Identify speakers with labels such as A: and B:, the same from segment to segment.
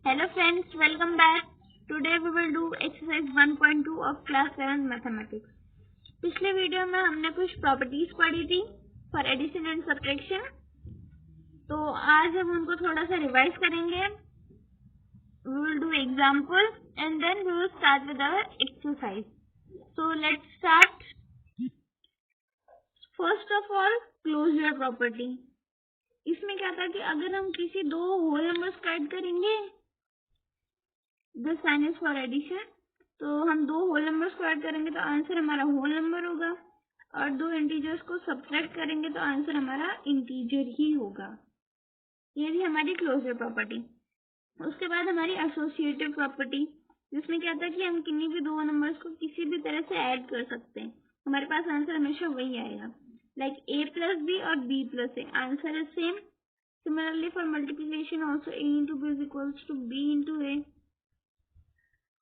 A: Hello friends, welcome back. Today we will do exercise 1.2 of class 7 mathematics. पिछले video में हमने कुछ properties पढ़ी थी फॉर एडिशन एंड सब्ट्रैक्शन, तो आज हम उनको थोड़ा सा रिवाइज करेंगे. We will do example and then we will start with our exercise. So let's start. First of all, closure property. इसमें क्या था कि अगर हम किसी दो होल नंबर्स ऐड करेंगे, this sign is for addition, तो हम दो होल नंबर्स को ऐड करेंगे तो आंसर हमारा होल नंबर होगा, और दो इंटीजर्स को सब्ट्रैक्ट करेंगे तो आंसर हमारा इंटीजर ही होगा. ये थी हमारी क्लोजर प्रॉपर्टी. उसके बाद हमारी एसोसिएटिव प्रॉपर्टी, जिसमें क्या था कि हम किन्हीं भी दो नंबर्स को किसी भी तरह से ऐड कर सकते हैं, हमारे पास आंसर हमेशा वही आएगा. लाइक a प्लस बी और b plus A, answer is same. Similarly for multiplication also a into B is equals to b into A.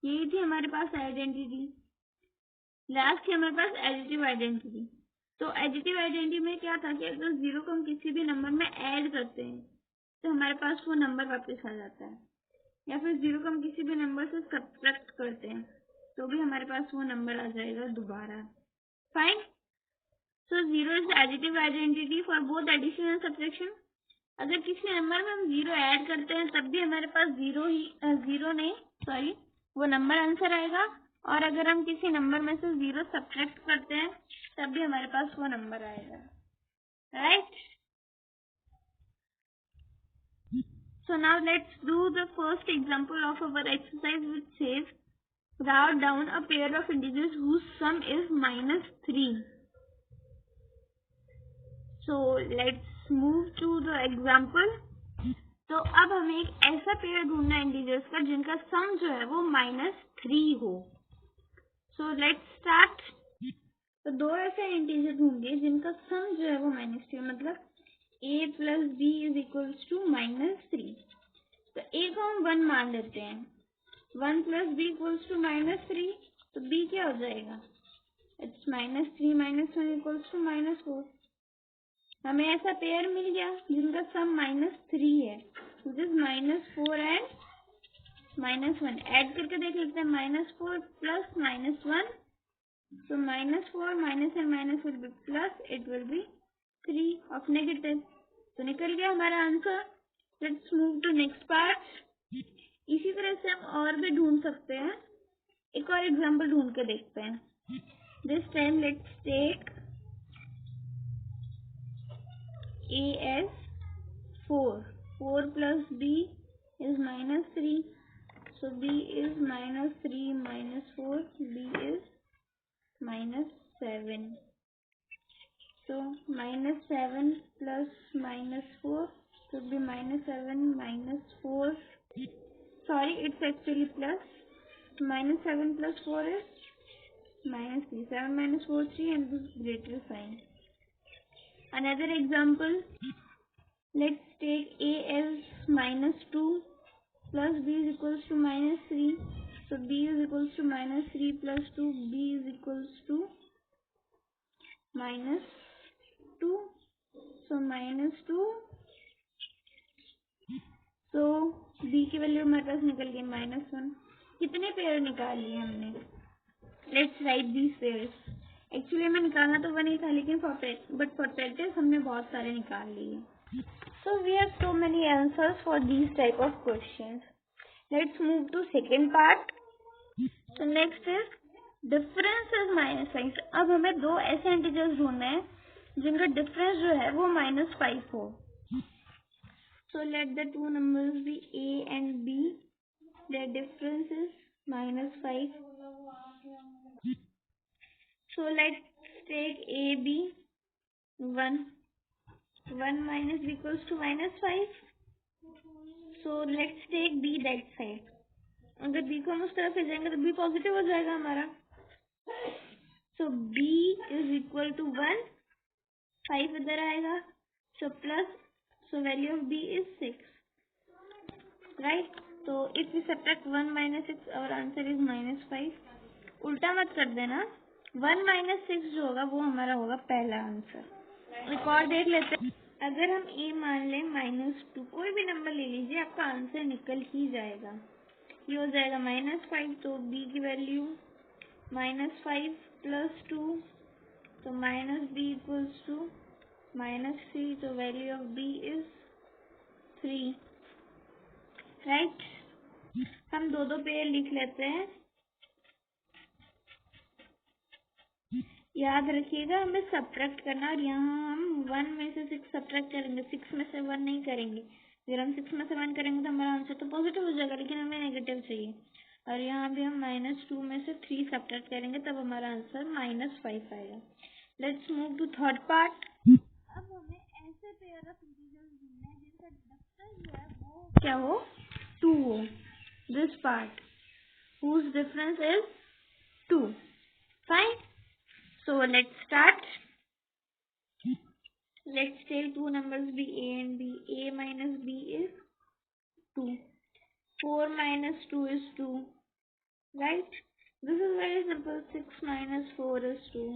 A: यही थी हमारे पास आइडेंटिटी. लास्ट थी हमारे पास एडिटिव आइडेंटिटी. तो एडिटिव आइडेंटिटी में क्या था कि अगर जीरो को हम किसी भी नंबर में ऐड करते हैं तो हमारे पास वो नंबर वापस आ जाता है, या फिर जीरो को हम किसी भी नंबर से सब्ट्रैक्ट करते हैं तो भी हमारे पास वो नंबर आ जाएगा दोबारा. Fine. So zero is additive identity for both addition and subtraction. अगर किसी नंबर में हम जीरो ऐड करते हैं तब भी हमारे पास वो नंबर आंसर आएगा, और अगर हम किसी नंबर में से जीरो सब्ट्रैक्ट करते हैं तब भी हमारे पास वो नंबर आएगा. Right. So now let's do the first example of our exercise which says write down a pair of integers whose sum is -3. So let's move to the example. तो अब हमें एक ऐसा पेयर ढूंढना है इंटीजर्स का जिनका सम जो है वो -3 हो. So let's start. तो दो ऐसे इंटीजर ढूंढिए जिनका सम जो है वो -3, मतलब a plus b is equals to -3. तो a को हम 1 मान लेते हैं. 1 प्लस बी इक्वल्स टू -3, तो b क्या हो जाएगा? It's -3 - 1 equals to -4. हमें ऐसा पेयर मिल गया जिनका सम -3 है. दिस -4 एंड -1 ऐड करके देख लेते हैं. -4 plus -1, so -4 minus and minus will be plus, it will be 3 of negative. तो निकल गया हमारा answer. Let's move to next part. इसी तरह से हम और भी ढूंढ सकते हैं. एक और एग्जांपल ढूंढ के देखते हैं. This time let's take a as 4. 4 plus b is -3. So b is -3 minus 4. b is -7. So -7 plus -4 should be -7 minus 4. Sorry, it's actually plus. -7 plus 4 is -3. 7 minus 4 3, and this greater sign. Another example. Let's take a as -2 plus b is equals to -3. So b is equals to -3 plus 2. b is equals to -2. So -2. So b की value हमारे पास निकल गई -1. कितने pair निकाल लिए हमने? Let's write these pairs. Actually में निकालना तो वो नहीं था, लेकिन बट फॉर प्रैक्टिस हमने बहुत सारे निकाल लिए. So we have so many answers for these type of questions. Let's move to second part. So next is difference is -5. अब हमें दो ऐसे इंटीजर्स ढूंढने हैं जिनका डिफरेंस जो है वो -5 हो. So let the two numbers be a and b. Their difference is -5. So let's take a b. 1 minus b equals to -5. So let's take b that side. अगर b को हम उस तरफ भेजेंगे तो b पॉजिटिव हो जाएगा हमारा. So b is equal to 1. 5 इधर आएगा, so plus, so value of b is 6. Right? So if we subtract 1 minus 6, our answer is -5. उल्टा मत कर देना. 1 minus 6 जो होगा वो हमारा होगा पहला आंसर. एक और देख लेते हैं. अगर हम a मान लें -2, कोई भी नंबर ले लीजिए, आपका आंसर निकल ही जाएगा। ये हो जाएगा -5, तो b की वैल्यू -5 + 2, तो -b इक्वल्स टू -3, तो value of b is 3, right. हम दो दो पेयर लिख लेते हैं। याद रखिएगा हमें सब्ट्रैक्ट करना, और यहाँ हम 1 में से 6 सब्ट्रैक्ट करेंगे, 6 में से 1 नहीं करेंगे। अगर हम 6 में से 1 करेंगे तो हमारा आंसर तो पॉजिटिव हो जाएगा, लेकिन हमें नेगेटिव चाहिए। और यहाँ भी हम -2 में से 3 सब्ट्रैक्ट करेंगे, तब हमारा आंसर -5 आएगा। Let's move to third part. अब हमें ऐसे पेयर ऑफ इंटीजर्स ढूंढने हैं जिनका डिफरेंस जो है वो क्या हो, 2 हो। This part whose difference is 2. Fine. So let's start. Let's take two numbers be a and b. A minus b is 2. 4 minus 2 is 2. Right? This is very simple. 6 minus 4 is 2.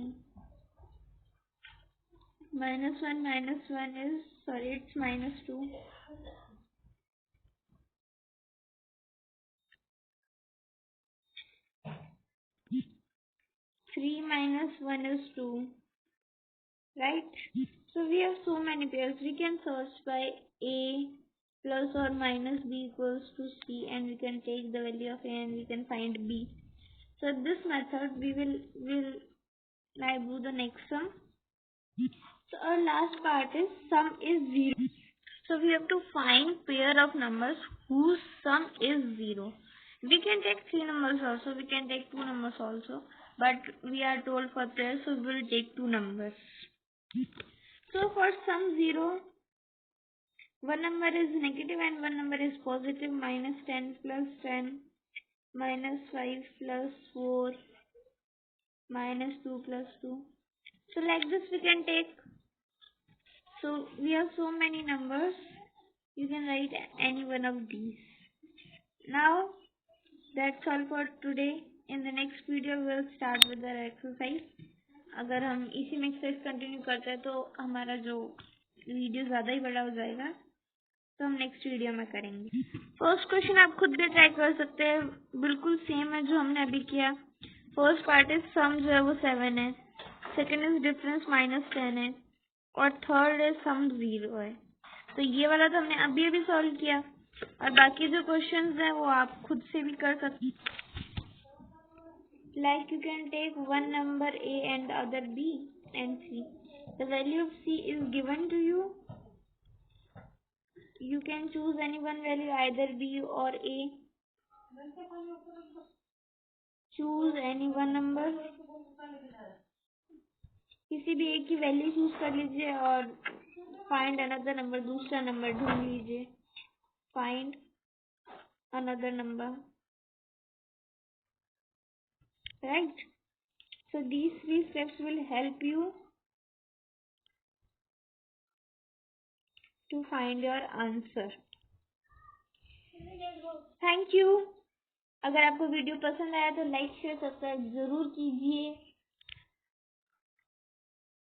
A: Minus 1 is, sorry, it's -2. 3 minus 1 is 2. Right? So we have so many pairs. We can search by a plus or minus b equals to c, and we can take the value of a and we can find b. So this method we will now do the next sum. So our last part is sum is 0. So we have to find pair of numbers whose sum is 0. We can take 3 numbers also, we can take 2 numbers also, but we are told for pair, so we will take 2 numbers. So for sum 0, one number is negative and one number is positive. -10 plus 10, -5 plus 4, -2 plus 2. So like this we can take. So we have so many numbers. You can write any one of these. Now that's all for today. In the next video we'll start with the exercise. अगर हम इसी में exercise continue करते हैं तो हमारा जो video ज़्यादा ही बड़ा हो जाएगा, तो हम नेक्स्ट वीडियो में करेंगे। फर्स्ट क्वेश्चन आप खुद भी ट्राई कर सकते हैं, बिल्कुल सेम है जो हमने अभी किया। फर्स्ट पार्ट इज सम जो है वो 7 है, सेकंड इज डिफरेंस -10 है, और थर्ड इज सम 0 है। तो ये वाला तो हमने अभी अभी सॉल्व किया, और बाकी जो क्वेश्चंस हैं वो आप खुद से भी कर सकते हैं। Like you can take one number a and other b and c. The value of c is given to you. You can choose any one value, either b or a. Choose any one number. किसी भी एक की value choose कर लीजिए और find another number, दूसरा number ढूंढ लीजिए। Find another number, right. So these 3 steps will help you to find your answer. Thank you. अगर आपको वीडियो पसंद आया तो लाइक शेयर सब्सक्राइब जरूर कीजिए।